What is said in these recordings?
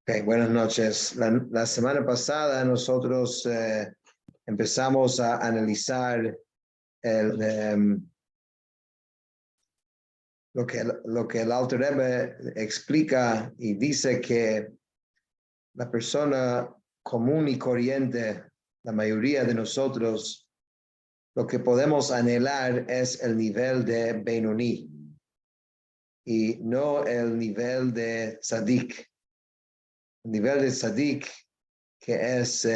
Okay, buenas noches. La semana pasada nosotros empezamos a analizar lo que el Alter Rebbe explica y dice que la persona común y corriente, la mayoría de nosotros, lo que podemos anhelar es el nivel de Benoni y no el nivel de Tzadik. El nivel de Tzadik, que es,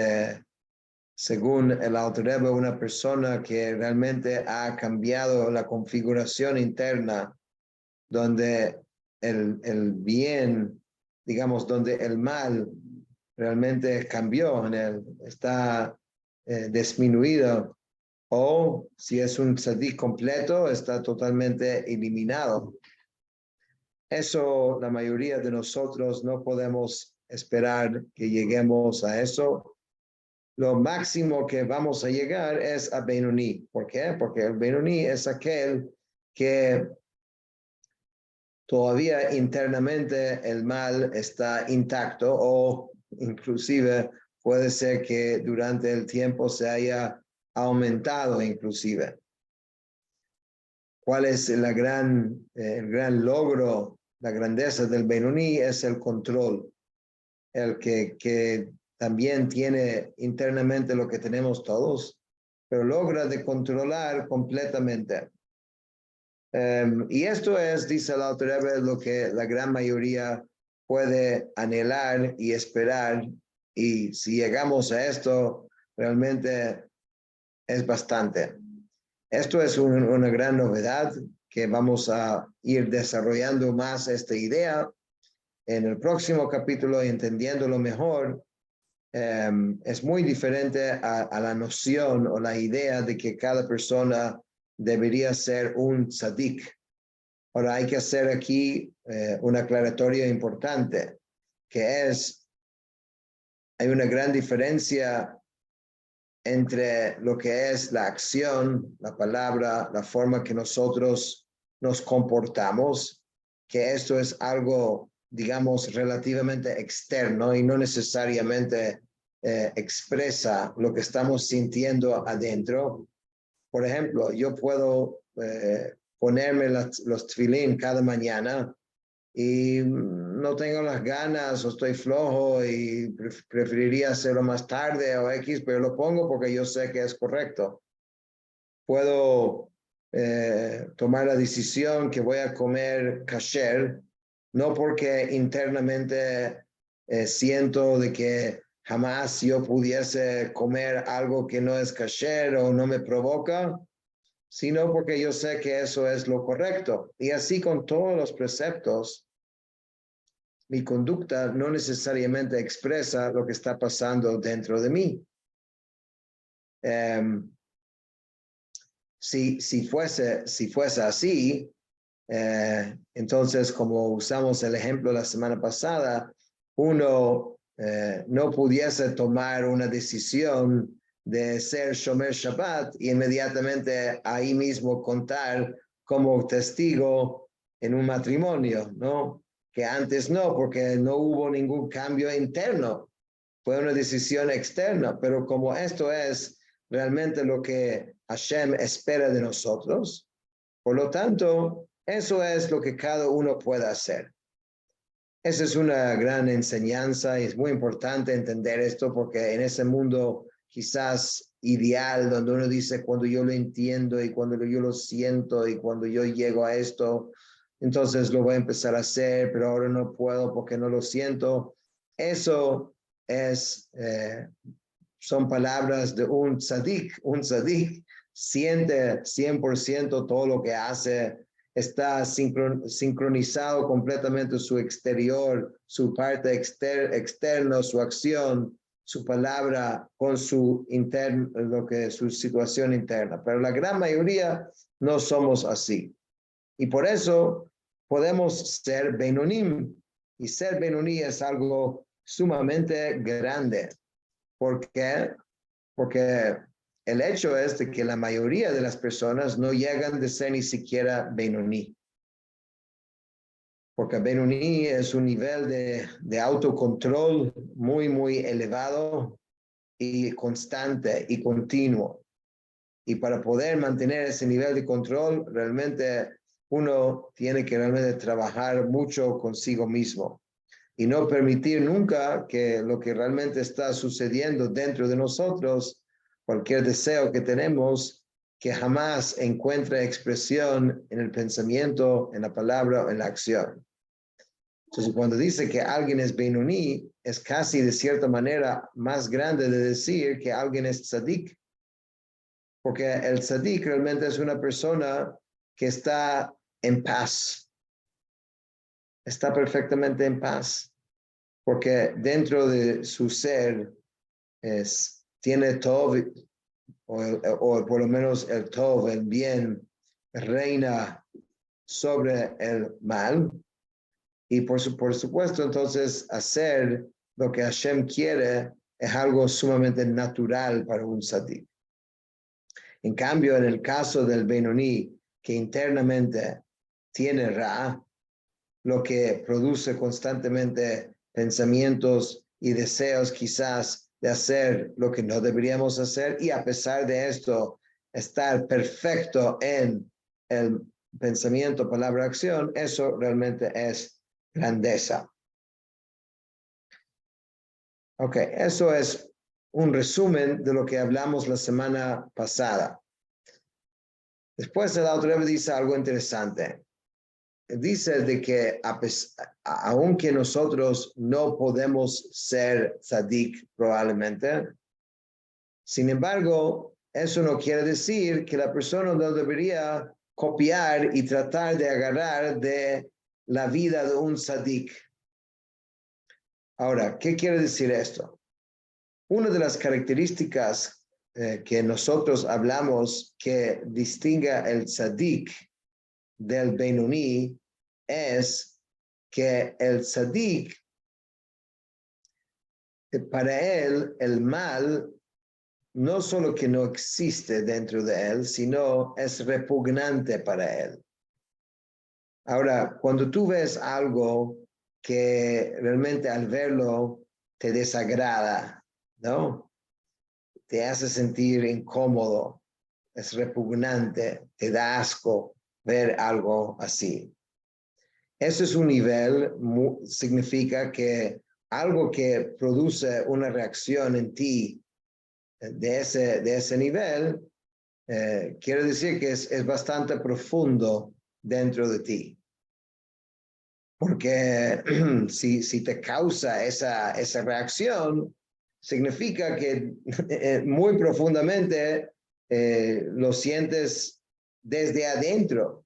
según el Alter Rebbe, una persona que realmente ha cambiado la configuración interna, donde el bien, digamos, donde el mal realmente cambió en él, está disminuido, o si es un tzadik completo, está totalmente eliminado. Eso la mayoría de nosotros no podemos esperar que lleguemos a eso. Lo máximo que vamos a llegar es a Benoni. ¿Por qué? Porque el Benoni es aquel que todavía internamente el mal está intacto, o inclusive puede ser que durante el tiempo se haya aumentado inclusive. ¿Cuál es el gran logro, la grandeza del Benoni? Es el control, el que también tiene internamente lo que tenemos todos, pero logra de controlar completamente. Y esto es, dice el Alter Rebbe, lo que la gran mayoría puede anhelar y esperar, y si llegamos a esto, realmente es bastante. Esto es una gran novedad que vamos a ir desarrollando más esta idea en el próximo capítulo, entendiéndolo mejor. Es muy diferente a la noción o la idea de que cada persona debería ser un tzadik. Ahora hay que hacer aquí un aclaratorio importante, que es, hay una gran diferencia entre lo que es la acción, la palabra, la forma que nosotros nos comportamos, que esto es algo, digamos, relativamente externo y no necesariamente expresa lo que estamos sintiendo adentro. Por ejemplo, yo puedo ponerme los tefilín cada mañana y no tengo las ganas o estoy flojo y preferiría hacerlo más tarde o X, pero lo pongo porque yo sé que es correcto. Puedo tomar la decisión que voy a comer kasher, no porque internamente siento de que jamás yo pudiese comer algo que no es kasher o no me provoca, sino porque yo sé que eso es lo correcto. Y así con todos los preceptos, mi conducta no necesariamente expresa lo que está pasando dentro de mí. Si fuese así, entonces, como usamos el ejemplo la semana pasada, uno no pudiese tomar una decisión de ser Shomer Shabbat y inmediatamente ahí mismo contar como testigo en un matrimonio, ¿no? Que antes no, porque no hubo ningún cambio interno, fue una decisión externa, pero como esto es realmente lo que Hashem espera de nosotros, por lo tanto, eso es lo que cada uno puede hacer. Esa es una gran enseñanza y es muy importante entender esto, porque en ese mundo quizás ideal, donde uno dice cuando yo lo entiendo y cuando yo lo siento y cuando yo llego a esto, entonces lo voy a empezar a hacer, pero ahora no puedo porque no lo siento. Eso es, son palabras de un tzadik. Un tzadik siente 100% todo lo que hace, está sincronizado completamente su exterior, su parte externa, su acción, su palabra con su su situación interna. Pero la gran mayoría no somos así. Y por eso podemos ser Benonim. Y ser Benoní es algo sumamente grande. ¿Por qué? Porque el hecho es de que la mayoría de las personas no llegan de ser ni siquiera Benoní. porque Benoni es un nivel de autocontrol muy elevado y constante y continuo. Y para poder mantener ese nivel de control, realmente uno tiene que realmente trabajar mucho consigo mismo y no permitir nunca que lo que realmente está sucediendo dentro de nosotros, cualquier deseo que tenemos, que jamás encuentre expresión en el pensamiento, en la palabra o en la acción. Entonces, cuando dice que alguien es Benoni, es casi de cierta manera más grande de decir que alguien es tzadik. Porque el tzadik realmente es una persona que está en paz. Está perfectamente en paz. Porque dentro de su ser tiene tov, o por lo menos el tov, el bien, reina sobre el mal. Y por supuesto, entonces, hacer lo que Hashem quiere es algo sumamente natural para un tzadik. En cambio, en el caso del Benoni, que internamente tiene Ra, lo que produce constantemente pensamientos y deseos quizás de hacer lo que no deberíamos hacer, y a pesar de esto, estar perfecto en el pensamiento, palabra, acción, eso realmente es grandeza. Ok, eso es un resumen de lo que hablamos la semana pasada. Después el autor dice algo interesante. Dice de que aunque nosotros no podemos ser tzadik probablemente, sin embargo, eso no quiere decir que la persona no debería copiar y tratar de agarrar de la vida de un tzadik. Ahora, ¿qué quiere decir esto? Una de las características que nosotros hablamos que distinga el tzadik del Benoni es que el tzadik, para él, el mal no solo que no existe dentro de él, sino es repugnante para él. Ahora, cuando tú ves algo que realmente al verlo te desagrada, ¿no? Te hace sentir incómodo, es repugnante, te da asco ver algo así. Eso es un nivel, significa que algo que produce una reacción en ti de ese nivel, quiere decir que es bastante profundo dentro de ti. Porque si te causa esa reacción, significa que muy profundamente lo sientes desde adentro.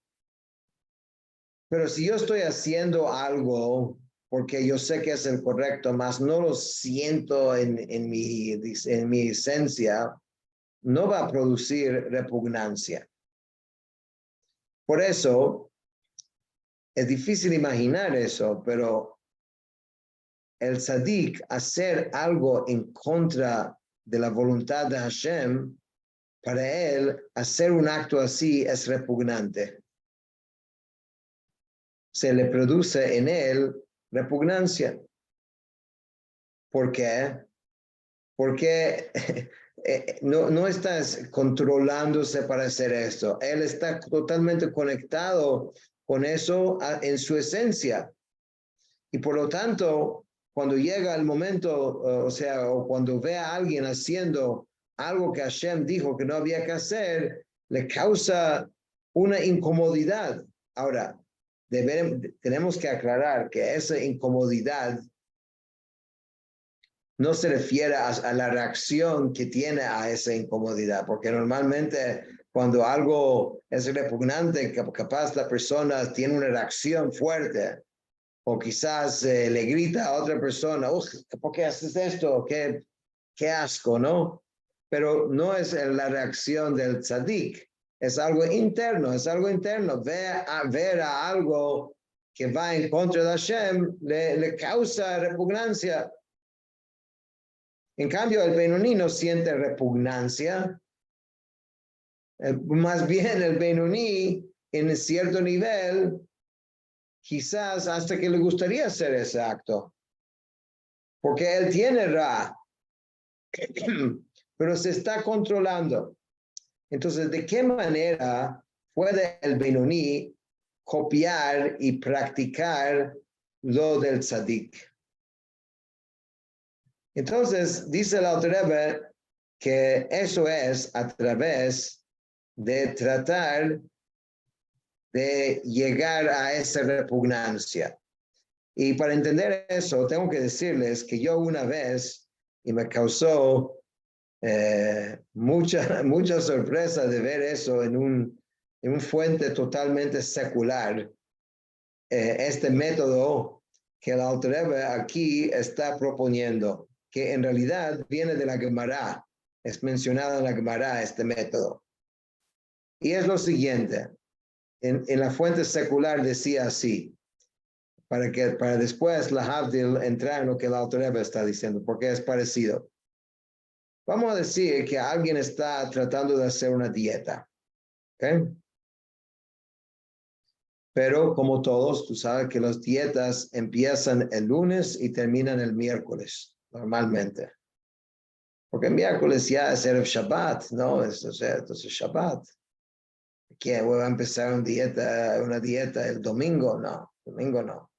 Pero si yo estoy haciendo algo porque yo sé que es el correcto, más no lo siento en mi esencia, no va a producir repugnancia. Por eso, es difícil imaginar eso, pero el tzadik hacer algo en contra de la voluntad de Hashem, para él hacer un acto así es repugnante. Se le produce en él repugnancia. ¿Por qué? Porque no estás controlándose para hacer esto. Él está totalmente conectado con eso en su esencia. Y por lo tanto, cuando llega el momento, o cuando ve a alguien haciendo algo que Hashem dijo que no había que hacer, le causa una incomodidad. Ahora, tenemos que aclarar que esa incomodidad no se refiere a la reacción que tiene a esa incomodidad, porque normalmente cuando algo es repugnante, capaz la persona tiene una reacción fuerte, o quizás le grita a otra persona, ¿por qué haces esto? Qué asco, ¿no? Pero no es la reacción del tzadik, es algo interno, ver a algo que va en contra de Hashem, le causa repugnancia. En cambio, el Benoni no siente repugnancia. Más bien el Benoni, en cierto nivel, quizás hasta que le gustaría hacer ese acto, porque él tiene Ra, pero se está controlando. Entonces, ¿de qué manera puede el Benoni copiar y practicar lo del Tzadik? Entonces, dice el Alter Rebbe que eso es a través de tratar de llegar a esa repugnancia. Y para entender eso, tengo que decirles que yo una vez, y me causó mucha sorpresa de ver eso en un fuente totalmente secular, este método que el Alter Rebbe aquí está proponiendo, que en realidad viene de la Gemara, es mencionado en la Gemara este método. Y es lo siguiente, en la fuente secular decía así, para después la Havdil entrar en lo que el Alter Rebbe está diciendo, porque es parecido. Vamos a decir que alguien está tratando de hacer una dieta, ¿ok? Pero como todos, tú sabes que las dietas empiezan el lunes y terminan el miércoles, normalmente. Porque el miércoles ya es el Shabbat, ¿no? Entonces Shabbat. ¿Qué? ¿Voy a empezar una dieta el domingo? No, domingo no.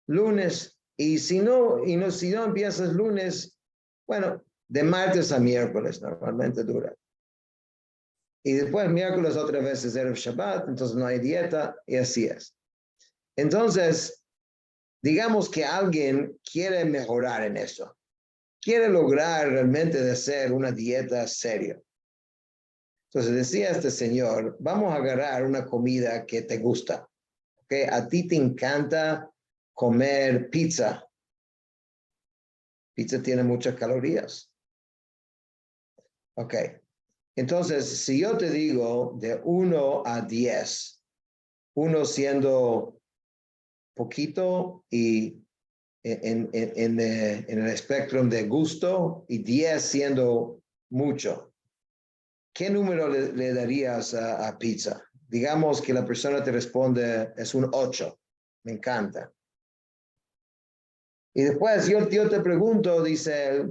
Lunes, si no empiezas lunes, bueno, de martes a miércoles normalmente dura. Y después miércoles otra vez es el Shabbat, entonces no hay dieta y así es. Entonces, digamos que alguien quiere mejorar en eso, quiere lograr realmente de hacer una dieta seria. Entonces decía este señor, vamos a agarrar una comida que te gusta, que a ti te encanta comer pizza. Pizza tiene muchas calorías. Ok. Entonces, si yo te digo de 1 a 10, 1 siendo poquito y en el espectro de gusto y 10 siendo mucho, ¿qué número le darías a pizza? Digamos que la persona te responde, es un 8, me encanta. Y después yo te pregunto, dice,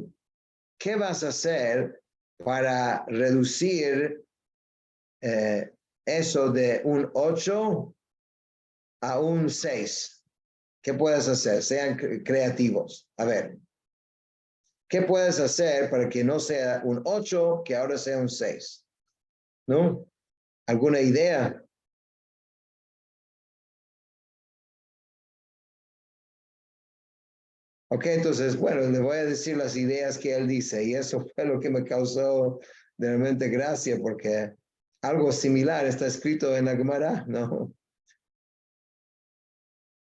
¿qué vas a hacer para reducir eso de un 8 a un 6? ¿Qué puedes hacer? Sean creativos. A ver, ¿qué puedes hacer para que no sea un 8, que ahora sea un 6? ¿No? ¿Alguna idea? Ok, entonces, bueno, le voy a decir las ideas que él dice y eso fue lo que me causó realmente gracia porque algo similar está escrito en la Gemara, ¿no?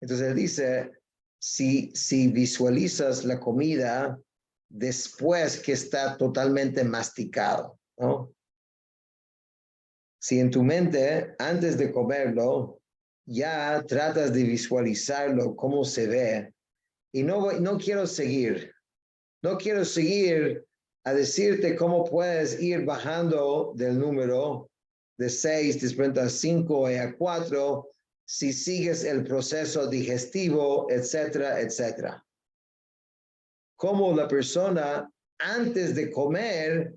Entonces él dice, si visualizas la comida después que está totalmente masticado, ¿no? Si en tu mente, antes de comerlo, ya tratas de visualizarlo, cómo se ve, y no quiero seguir a decirte cómo puedes ir bajando del número de 6, después a 5 y a 4, si sigues el proceso digestivo, etcétera, etcétera. Cómo la persona antes de comer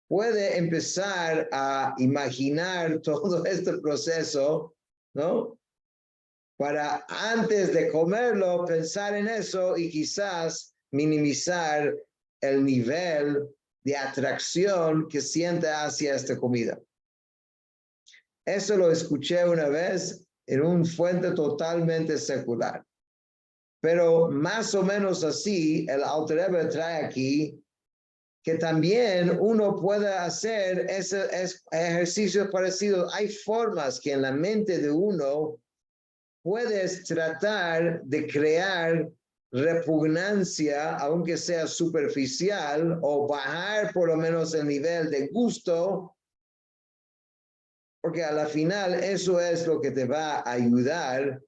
puede empezar a imaginar todo este proceso, ¿no? Para antes de comerlo, pensar en eso y quizás minimizar el nivel de atracción que siente hacia esta comida. Eso lo escuché una vez en un fuente totalmente secular. Pero más o menos así, el Alter Rebbe trae aquí que también uno puede hacer ese ejercicio parecido. Hay formas que en la mente de uno puedes tratar de crear repugnancia, aunque sea superficial, o bajar por lo menos el nivel de gusto, porque a la final eso es lo que te va a ayudar a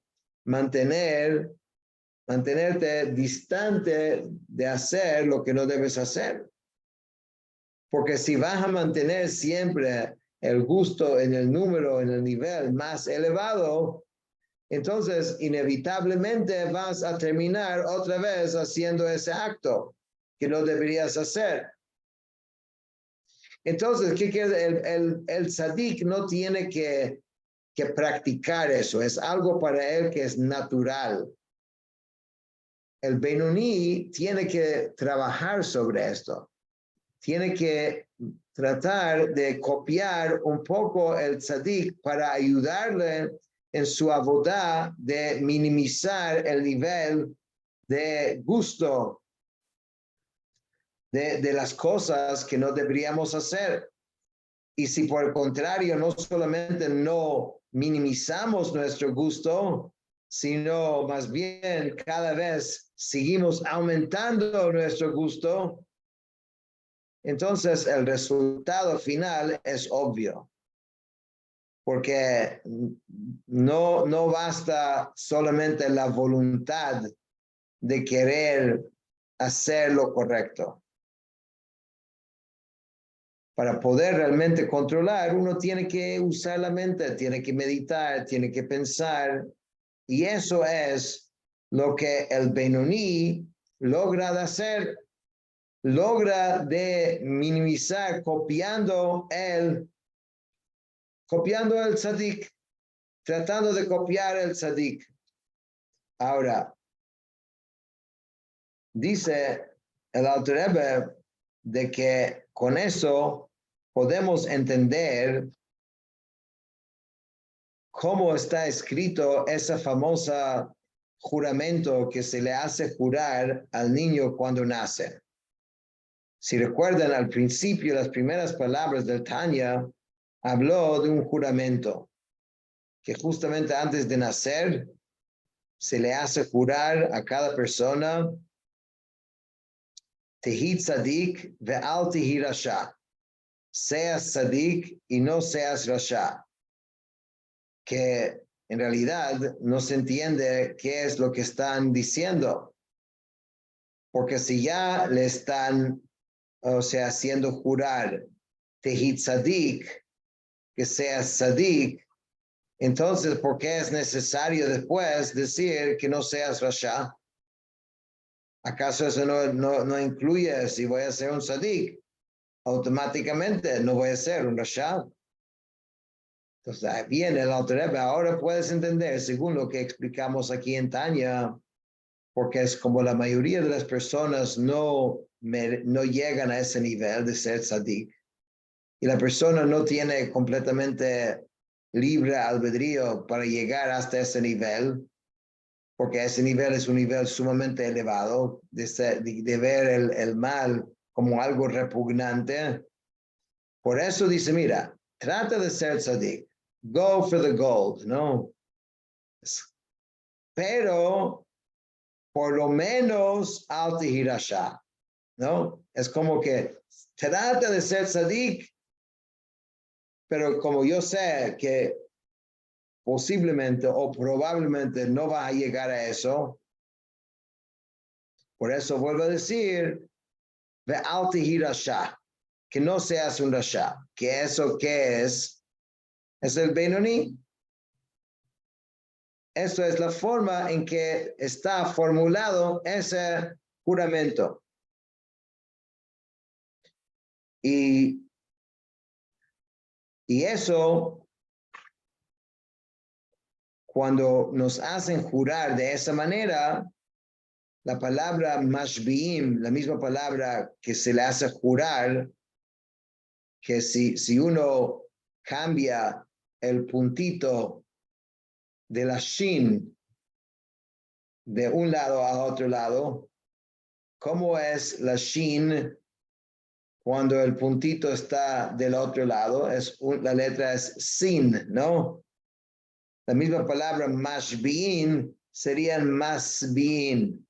mantenerte distante de hacer lo que no debes hacer. Porque si vas a mantener siempre el gusto en el número, en el nivel más elevado, entonces inevitablemente vas a terminar otra vez haciendo ese acto que no deberías hacer. Entonces, ¿qué quiere? El tzadik no tiene que practicar eso, es algo para él que es natural. El Benoni tiene que trabajar sobre esto, tiene que tratar de copiar un poco el tzadik para ayudarle en su abodá de minimizar el nivel de gusto de las cosas que no deberíamos hacer. Y si por el contrario no solamente no minimizamos nuestro gusto, sino más bien cada vez seguimos aumentando nuestro gusto, entonces el resultado final es obvio. Porque no basta solamente la voluntad de querer hacer lo correcto. Para poder realmente controlar, uno tiene que usar la mente, tiene que meditar, tiene que pensar. Y eso es lo que el Benoni logra hacer. Logra de minimizar copiando el tzadik, tratando de copiar el tzadik. Ahora, dice el Alter Rebbe de que con eso podemos entender cómo está escrito ese famoso juramento que se le hace jurar al niño cuando nace. Si recuerdan, al principio, las primeras palabras del Tanya habló de un juramento que justamente antes de nacer se le hace jurar a cada persona Tehi tzadik ve'al tehi rasha. Seas tzadik y no seas rasha. Que en realidad no se entiende qué es lo que están diciendo. Porque si ya le están, haciendo jurar Tehi tzadik, que seas tzadik, entonces, ¿por qué es necesario después decir que no seas rasha? ¿Acaso eso no incluye si voy a ser un tzadik? Automáticamente no voy a ser un rasha. Entonces, ahí viene el Alter Rebbe. Ahora puedes entender, según lo que explicamos aquí en Tanya, porque es como la mayoría de las personas no llegan a ese nivel de ser tzadik. Y la persona no tiene completamente libre albedrío para llegar hasta ese nivel, porque ese nivel es un nivel sumamente elevado, de ver el mal como algo repugnante. Por eso dice, mira, trata de ser tzadik, go for the gold, ¿no? Pero, por lo menos, al tehirasha, ¿no? Es como que trata de ser tzadik, pero como yo sé que posiblemente o probablemente no va a llegar a eso, por eso vuelvo a decir, ve'al tehi rasha, que no seas un rasha, que eso que es el Benoni. Esto es la forma en que está formulado ese juramento. Y eso, cuando nos hacen jurar de esa manera, la palabra mashbiim, la misma palabra que se le hace jurar, que si uno cambia el puntito de la shin de un lado a otro lado, ¿cómo es la shin cuando el puntito está del otro lado? La letra es sin, ¿no? La misma palabra mashbiin serían masbiin,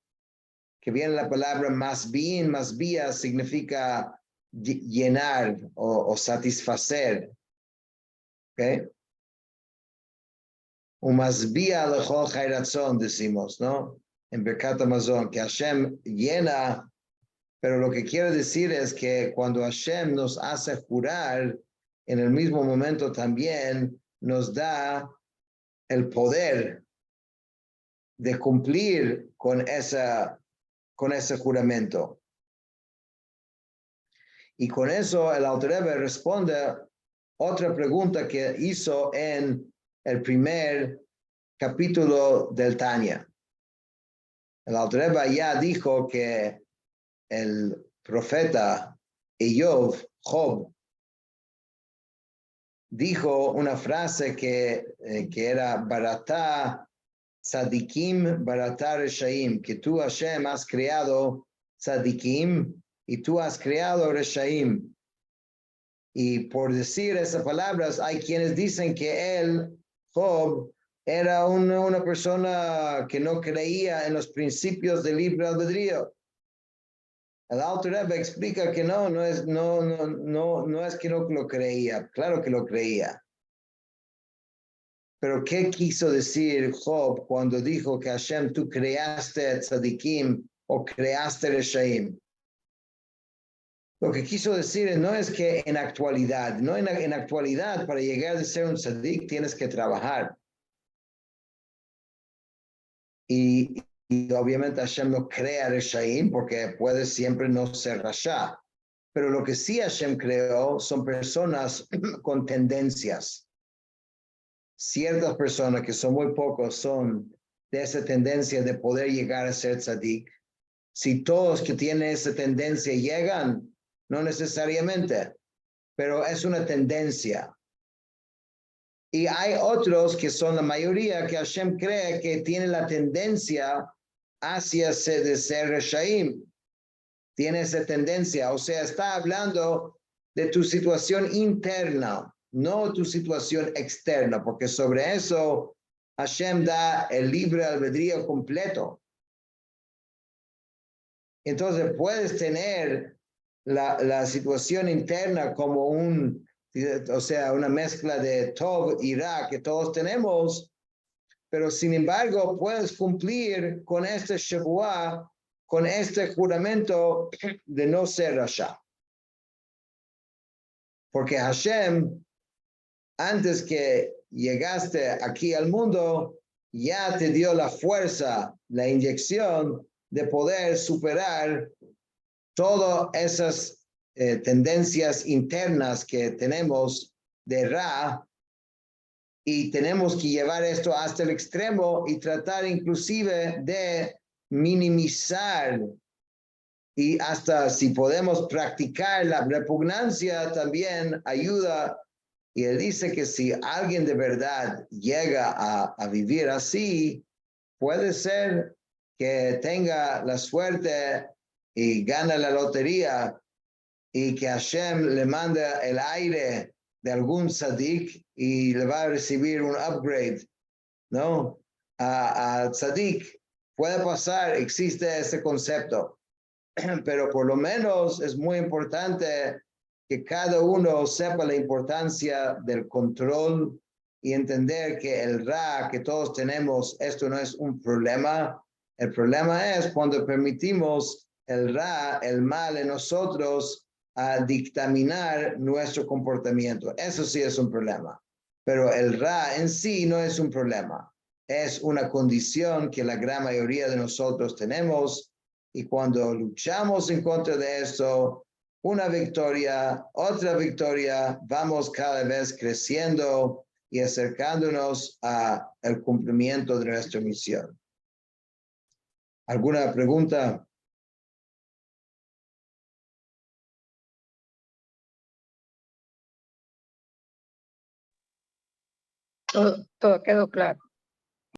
que viene la palabra masbiin, masbia significa llenar o satisfacer. ¿Ok? Un masbia lechol chayratzon, decimos, ¿no? En Birkat Hamazon, que Hashem llena, pero lo que quiere decir es que cuando Hashem nos hace jurar, en el mismo momento también nos da el poder de cumplir con ese juramento. Y con eso el Alter Rebbe responde otra pregunta que hizo en el primer capítulo del Tanya. El Alter Rebbe ya dijo que el profeta Job, dijo una frase que era Baratá Tzadikim, Baratá Reshaim, que tú Hashem has creado Tzadikim y tú has creado Reshaim. Y por decir esas palabras, hay quienes dicen que él, Job, era una persona que no creía en los principios del libre albedrío. El Alter Rebbe explica que no es que no lo creía, claro que lo creía. Pero ¿qué quiso decir Job cuando dijo que Hashem, tú creaste tzadikim o creaste reshaim? Lo que quiso decir no es que en actualidad, en actualidad para llegar a ser un tzadik tienes que trabajar. Y obviamente Hashem no crea reshaim porque puede siempre no ser rasha. Pero lo que sí Hashem creó son personas con tendencias. Ciertas personas, que son muy pocos, son de esa tendencia de poder llegar a ser tzadik. Si todos que tienen esa tendencia llegan, no necesariamente, pero es una tendencia. Y hay otros que son la mayoría que Hashem cree que tienen la tendencia hacia de ser reshaim. Tiene esa tendencia, o sea, está hablando de tu situación interna, no tu situación externa, porque sobre eso Hashem da el libre albedrío completo. Entonces puedes tener la situación interna como una mezcla de Tov y Ra que todos tenemos, pero sin embargo puedes cumplir con este Shevuah, con este juramento de no ser Rasha. Porque Hashem, antes que llegaste aquí al mundo, ya te dio la fuerza, la inyección de poder superar todas esas tendencias internas que tenemos de Ra, y tenemos que llevar esto hasta el extremo y tratar inclusive de minimizar y hasta si podemos practicar la repugnancia también ayuda. Y él dice que si alguien de verdad llega a vivir así, puede ser que tenga la suerte y gana la lotería y que Hashem le manda el aire de algún tzadik y le va a recibir un upgrade, ¿no? A tzadik. Puede pasar, existe ese concepto, pero por lo menos es muy importante que cada uno sepa la importancia del control y entender que el Ra que todos tenemos, esto no es un problema. El problema es cuando permitimos el Ra, el mal en nosotros, a dictaminar nuestro comportamiento. Eso sí es un problema. Pero el Ra en sí no es un problema. Es una condición que la gran mayoría de nosotros tenemos. Y cuando luchamos en contra de esto, una victoria, otra victoria, vamos cada vez creciendo y acercándonos al cumplimiento de nuestra misión. ¿Alguna pregunta? Todo quedó claro.